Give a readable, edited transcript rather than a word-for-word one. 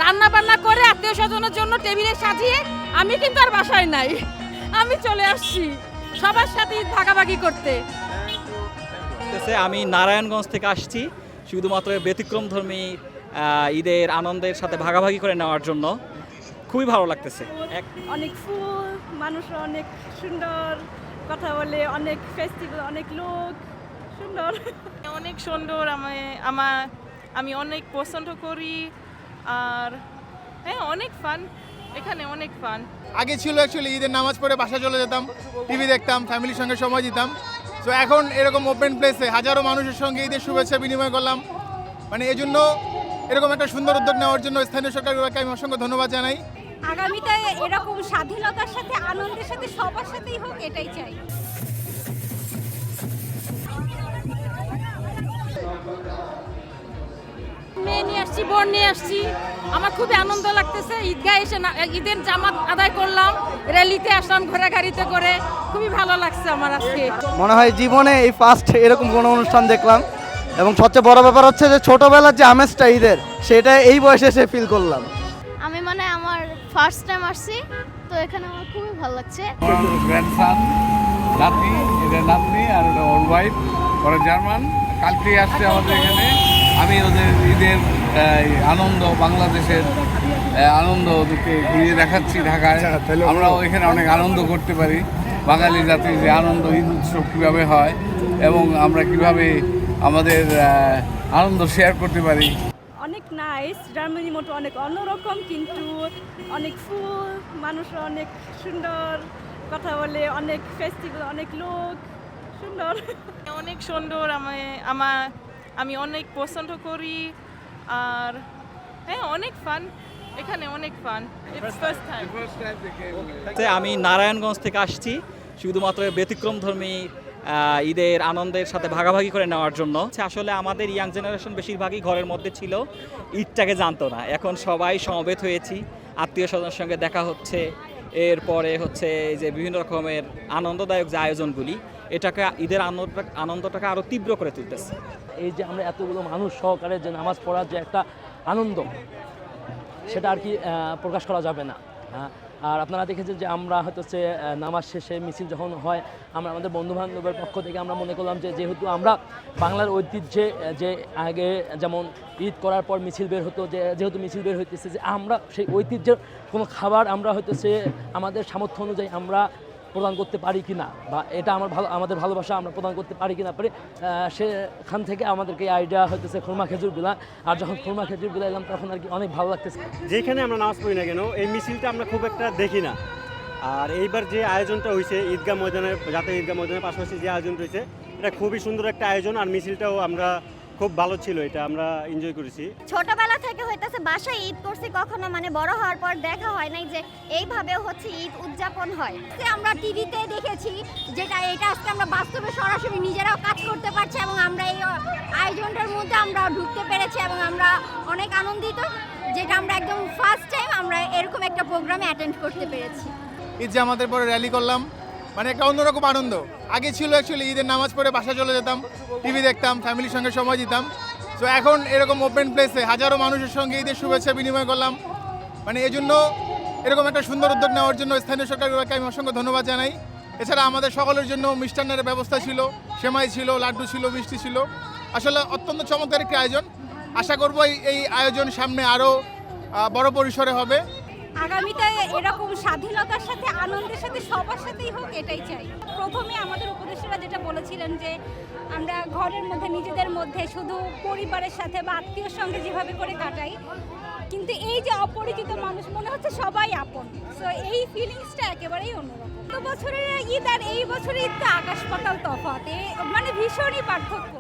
রান্না বান্না করে আত্মীয় স্বজনের জন্য টেবিলে সাজিয়ে আমি কিন্তু আর বাসায় নাই, আমি চলে আসছি সবার সাথে ঈদ ভাগাভাগি করতে। আমি নারায়ণগঞ্জ থেকে আসছি শুধুমাত্র ব্যতিক্রমধর্মী ঈদের আনন্দের সাথে ভাগাভাগি করে নেওয়ার জন্য। খুবই ভালো লাগতেছে। অনেক ফুল, মানুষ অনেক সুন্দর কথা বলে, অনেক ফেস্টিভ্যাল, অনেক লোক সুন্দর, অনেক সুন্দর। আমি অনেক পছন্দ করি, আর হ্যাঁ অনেক ফান, এখানে অনেক ফান। আগে ছিল অ্যাকচুয়ালি ঈদের নামাজ পড়ে বাসা চলে যেতাম, টিভি দেখতাম, ফ্যামিলির সঙ্গে সময় দিতাম। তো এখন এরকম ওপেন প্লেসে হাজারো মানুষের সঙ্গে ঈদের শুভেচ্ছা বিনিময় করলাম। মানে এই জন্য এরকম একটা সুন্দর উদ্যোগ নেওয়ার জন্য স্থানীয় সরকারকে আমি অসংখ্য ধন্যবাদ জানাই। আগামীতে এরকম স্বাধীনতার সাথে আনন্দের সাথে সবার সাথেই হোক, এটাই চাই। মেয়ে নিয়ে আসছি, বোন নিয়ে আসছি, আমার খুবই আনন্দ লাগতেছে। ঈদগাহে এসে ঈদের জামাত আদায় করলাম, র্যালিতে আসলাম ঘোরাঘুরিতে করে, খুবই ভালো লাগছে আমার আজকে। মনে হয় জীবনে এই ফার্স্ট এরকম কোনো অনুষ্ঠান দেখলাম, এবং সবচেয়ে বড় ব্যাপার হচ্ছে যে ছোটবেলার যে আমেজটা ঈদের, সেটা এই বয়সে এসে ফিল করলাম। আমি আমার ফার্স্ট টাইম আসছি, তো এখানে আমার খুবই ভালো লাগছে। গ্র্যান্ডসান, নাতনি, এটা নাতনি আর এটা ওর ওয়াইফ, ওরা জার্মান। কালকে আসছে আমাদের এখানে। আমি ওদের ঈদের আনন্দ, বাংলাদেশের আনন্দ ওদেরকে ঘুরিয়ে দেখাচ্ছি ঢাকায়। আমরাও এখানে অনেক আনন্দ করতে পারি। বাঙালি জাতির যে আনন্দ, ঈদ উৎসব কীভাবে হয় এবং আমরা কিভাবে আমাদের আনন্দ শেয়ার করতে পারি। অনেক নাইস, জার্মানির মতো অনেক অন্যরকম, কিন্তু অনেক ফুল, মানুষ অনেক সুন্দর কথা বলে, অনেক ফেস্টিভ্যাল, অনেক লোক সুন্দর, অনেক সুন্দর। আমি অনেক পছন্দ করি, আর হ্যাঁ অনেক ফান, এখানে অনেক ফান। First time. আমি নারায়ণগঞ্জ থেকে আসছি শুধুমাত্র ব্যতিক্রমধর্মী ঈদের আনন্দের সাথে ভাগাভাগি করে নেওয়ার জন্য। আসলে আমাদের ইয়াং জেনারেশন বেশিরভাগই ঘরের মধ্যে ছিল, ঈদটাকে জানতো না। এখন সবাই সমবেত হয়েছি, আত্মীয় স্বজনের সঙ্গে দেখা হচ্ছে, এরপরে হচ্ছে যে বিভিন্ন রকমের আনন্দদায়ক যে আয়োজনগুলি, এটাকে ঈদের আনন্দটাকে আরও তীব্র করে তুলতেছে। এই যে আমরা এতগুলো মানুষ সহকারে যে নামাজ পড়ার যে একটা আনন্দ, সেটা আর কি প্রকাশ করা যাবে না। আর আপনারা দেখেছেন যে আমরা হয়তো হচ্ছে নামাজ শেষে মিছিল যখন হয়, আমরা আমাদের বন্ধুবান্ধবের পক্ষ থেকে আমরা মনে করলাম যে যেহেতু আমরা বাংলার ঐতিহ্যে যে আগে যেমন ঈদ করার পর মিছিল বের হতো, যেহেতু মিছিল বের হইতেছে, যে আমরা সেই ঐতিহ্যের কোনো খাবার আমরা হয়তো সে আমাদের সামর্থ্য অনুযায়ী আমরা প্রদান করতে পারি কি না, বা এটা আমাদের ভালোবাসা আমরা প্রদান করতে পারি কি না পারি, সেখান থেকে আমাদেরকে এই আইডিয়া হইতেছে খুরমা খেজুরগুলা। আর যখন খুরমা খেজুরগুলা এলাম তখন আর কি অনেক ভালো লাগতেছে। যেখানে আমরা নামাজ পড়ি না কেন, এই মিছিলটা আমরা খুব একটা দেখি না। আর এইবার যে আয়োজনটা হয়েছে ঈদগাহ ময়দানের, জাতীয় ঈদগাহ ময়দানের পাশাপাশি যে আয়োজন হয়েছে, এটা খুবই সুন্দর একটা আয়োজন। আর মিছিলটাও আমরা খুব ভালো ছিল, এটা আমরা এনজয় করেছি। ছোটবেলা থেকে হইতেছে বাসায় ঈদ করছি, কখনো বড় হওয়ার পর দেখা হয় নাই যে এইভাবে হচ্ছে ঈদ উদযাপন হয়। আমরা টিভিতে দেখেছি, যেটা এটা আজকে আমরা বাস্তবে সরাসরি নিজেরাও কাজ করতে পারছি, এবং আমরা এই আয়োজনটার মধ্যে আমরা ঢুকতে পেরেছি, এবং আমরা অনেক আনন্দিত, যেটা আমরা একদম ফার্স্ট টাইম আমরা এরকম একটা প্রোগ্রামে অ্যাটেন্ড করতে পেরেছি। ঈদ জামাতের পরে র্যালি করলাম, মানে একটা অন্যরকম আনন্দ। আগে ছিল অ্যাকচুয়ালি ঈদের নামাজ পড়ে বাসা চলে যেতাম, টিভি দেখতাম, ফ্যামিলির সঙ্গে সময় দিতাম। তো এখন এরকম ওপেন প্লেসে হাজারো মানুষের সঙ্গে ঈদের শুভেচ্ছা বিনিময় করলাম। মানে এই জন্য এরকম একটা সুন্দর উদ্যোগ নেওয়ার জন্য স্থানীয় সরকারকে আমি অসংখ্য ধন্যবাদ জানাই। এছাড়া আমাদের সকলের জন্য মিষ্টান্নের ব্যবস্থা ছিল, সেমাই ছিল, লাড্ডু ছিল, মিষ্টি ছিল। আসলে অত্যন্ত চমৎকার একটি আয়োজন। আশা করব এই আয়োজন সামনে আরও বড় পরিসরে হবে। আগামীতে এরকম স্বাধীনতার সাথে আনন্দের সাথে সবার সাথেই হোক, এটাই চাই। প্রথমে আমাদের উপদেষ্টারা যেটা বলেছিলেন যে আমরা ঘরের মধ্যে নিজেদের মধ্যে শুধু পরিবারের সাথে বা আত্মীয়র সঙ্গে যেভাবে করে কাটাই, কিন্তু এই যে অপরিচিত মানুষ মনে হচ্ছে সবাই আপন। সো এই ফিলিংসটা একেবারেই অন্যরকম। গত বছরের ঈদ আর এই বছরের ঈদ তো আকাশ পাতাল তফাৎ, ভীষণই পার্থক্য।